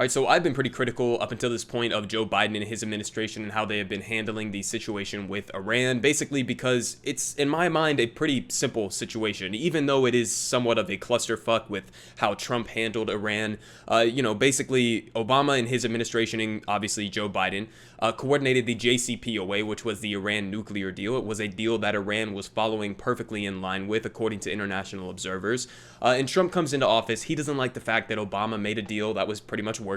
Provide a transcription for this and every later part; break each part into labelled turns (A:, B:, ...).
A: All right, so I've been pretty critical up until this point of Joe Biden and his administration and how they have been handling the situation with Iran, basically because it's, in my mind, a pretty simple situation, even though it is somewhat of a clusterfuck with how Trump handled Iran. Basically, Obama and his administration, and obviously Joe Biden, coordinated the JCPOA, which was the Iran nuclear deal. It was a deal that Iran was following perfectly in line with, according to international observers. And Trump comes into office. He doesn't like the fact that Obama made a deal that was pretty much working,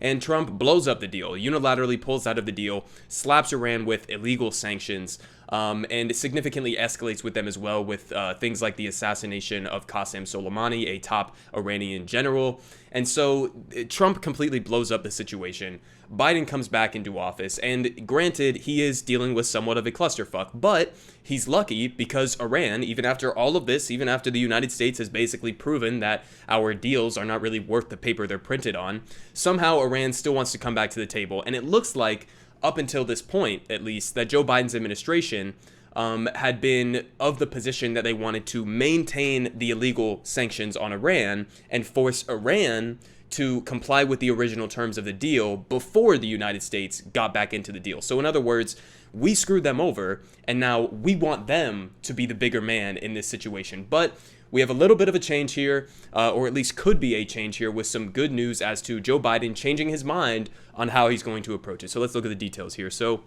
A: and Trump blows up the deal, unilaterally pulls out of the deal, slaps Iran with illegal sanctions, and significantly escalates with them as well with things like the assassination of Qasem Soleimani, a top Iranian general. And so Trump completely blows up the situation. Biden comes back into office, and granted, he is dealing with somewhat of a clusterfuck, but he's lucky because Iran, even after all of this, even after the United States has basically proven that our deals are not really worth the paper they're printed on, somehow Iran still wants to come back to the table. And it looks like, up until this point at least, that Joe Biden's administration had been of the position that they wanted to maintain the illegal sanctions on Iran and force Iran to comply with the original terms of the deal before the United States got back into the deal. So in other words, we screwed them over, and now we want them to be the bigger man in this situation. But we have a little bit of a change here, or at least could be a change here, with some good news as to Joe Biden changing his mind on how he's going to approach it. So let's look at the details here. So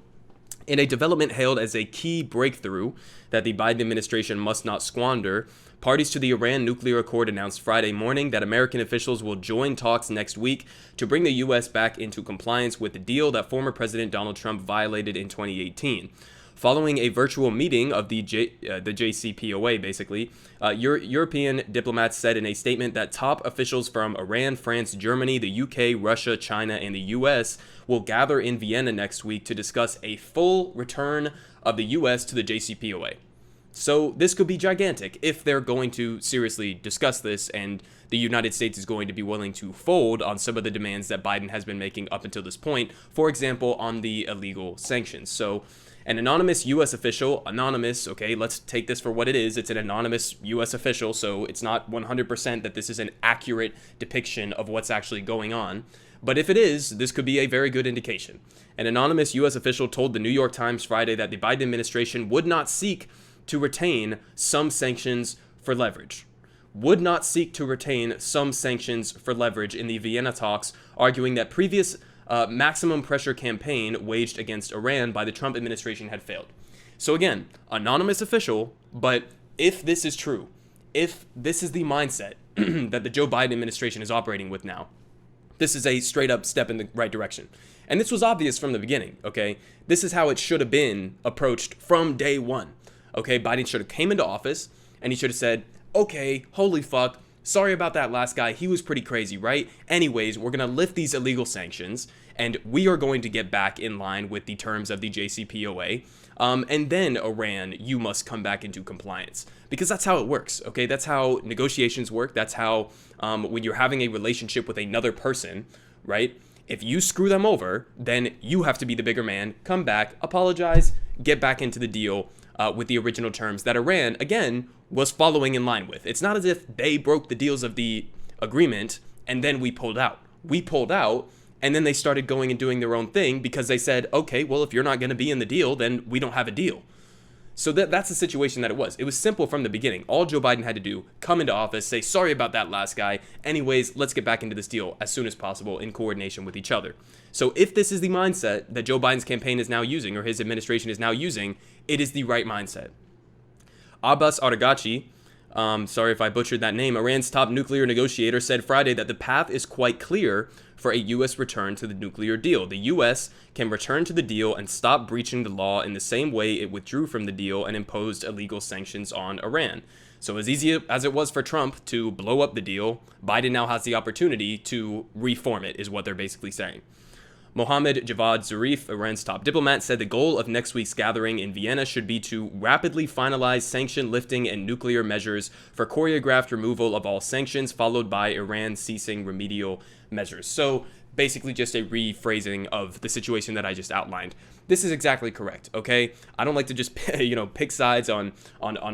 A: in a development hailed as a key breakthrough that the Biden administration must not squander, parties to the Iran nuclear accord announced Friday morning that American officials will join talks next week to bring the U.S. back into compliance with the deal that former President Donald Trump violated in 2018. Following a virtual meeting of the JCPOA, basically, European diplomats said in a statement that top officials from Iran, France, Germany, the UK, Russia, China, and the US will gather in Vienna next week to discuss a full return of the US to the JCPOA. So this could be gigantic if they're going to seriously discuss this, and the United States is going to be willing to fold on some of the demands that Biden has been making up until this point, for example, on the illegal sanctions. So an anonymous U.S. official, okay, let's take this for what it is. It's an anonymous U.S. official, so it's not 100% that this is an accurate depiction of what's actually going on. But if it is, this could be a very good indication. An anonymous U.S. official told the New York Times Friday that the Biden administration would not seek to retain some sanctions for leverage. Would not seek to retain some sanctions for leverage in the Vienna talks, arguing that previous maximum pressure campaign waged against Iran by the Trump administration had failed. So again, anonymous official, but if this is true, if this is the mindset that the Joe Biden administration is operating with now, this is a straight up step in the right direction. And this was obvious from the beginning, okay? This is how it should have been approached from day one, okay? Biden should have came into office and he should have said, okay, holy fuck, sorry about that last guy. He was pretty crazy, right? Anyways, we're going to lift these illegal sanctions, and we are going to get back in line with the terms of the JCPOA. And then, Iran, you must come back into compliance. Because that's how it works, okay? That's how negotiations work. That's how, when you're having a relationship with another person, right? If you screw them over, then you have to be the bigger man, come back, apologize, get back into the deal with the original terms that Iran, again, was following in line with. It's not as if they broke the deals of the agreement and then we pulled out. We pulled out, and then they started going and doing their own thing because they said, okay, well, if you're not going to be in the deal, then we don't have a deal. So that's the situation that it was. It was simple from the beginning. All Joe Biden had to do, come into office, say, sorry about that last guy. Anyways, let's get back into this deal as soon as possible in coordination with each other. So if this is the mindset that Joe Biden's campaign is now using, or his administration is now using, it is the right mindset. Abbas Araghchi, sorry if I butchered that name, Iran's top nuclear negotiator, said Friday that the path is quite clear for a U.S. return to the nuclear deal. The U.S. can return to the deal and stop breaching the law in the same way it withdrew from the deal and imposed illegal sanctions on Iran. So as easy as it was for Trump to blow up the deal, Biden now has the opportunity to reform it, is what they're basically saying. Mohammad Javad Zarif, Iran's top diplomat, said the goal of next week's gathering in Vienna should be to rapidly finalize sanction lifting and nuclear measures for choreographed removal of all sanctions, followed by Iran ceasing remedial measures. So basically just a rephrasing of the situation that I just outlined. This is exactly correct, okay? I don't like to just pick sides on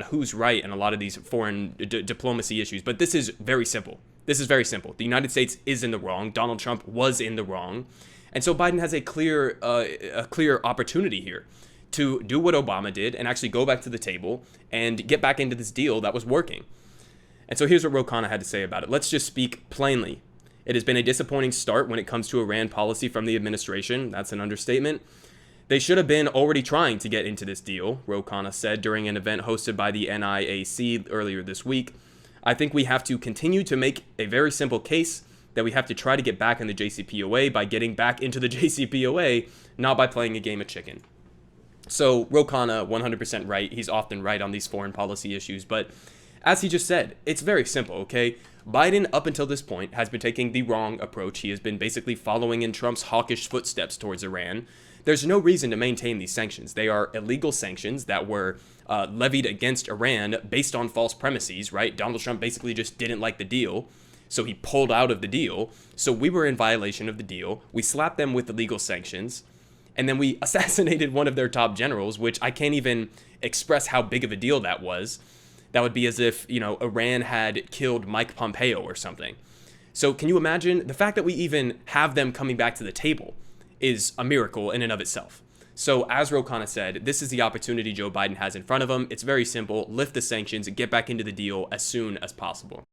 A: who's right in a lot of these foreign diplomacy issues, but this is very simple. This is very simple. The United States is in the wrong. Donald Trump was in the wrong. And so Biden has a clear opportunity here to do what Obama did and actually go back to the table and get back into this deal that was working. And so here's what Ro Khanna had to say about it. Let's just speak plainly. It has been a disappointing start when it comes to Iran policy from the administration. That's an understatement. They should have been already trying to get into this deal, Ro Khanna said during an event hosted by the NIAC earlier this week. I think we have to continue to make a very simple case that we have to try to get back in the JCPOA by getting back into the JCPOA, not by playing a game of chicken. So Ro Khanna, 100% right. He's often right on these foreign policy issues, but as he just said, it's very simple, okay? Biden, up until this point, has been taking the wrong approach. He has been basically following in Trump's hawkish footsteps towards Iran. There's no reason to maintain these sanctions. They are illegal sanctions that were levied against Iran based on false premises, right? Donald Trump basically just didn't like the deal, so he pulled out of the deal. So we were in violation of the deal. We slapped them with illegal sanctions, and then we assassinated one of their top generals, which I can't even express how big of a deal that was. That would be as if, Iran had killed Mike Pompeo or something. So can you imagine the fact that we even have them coming back to the table is a miracle in and of itself. So as Ro Khanna said, this is the opportunity Joe Biden has in front of him. It's very simple. Lift the sanctions and get back into the deal as soon as possible.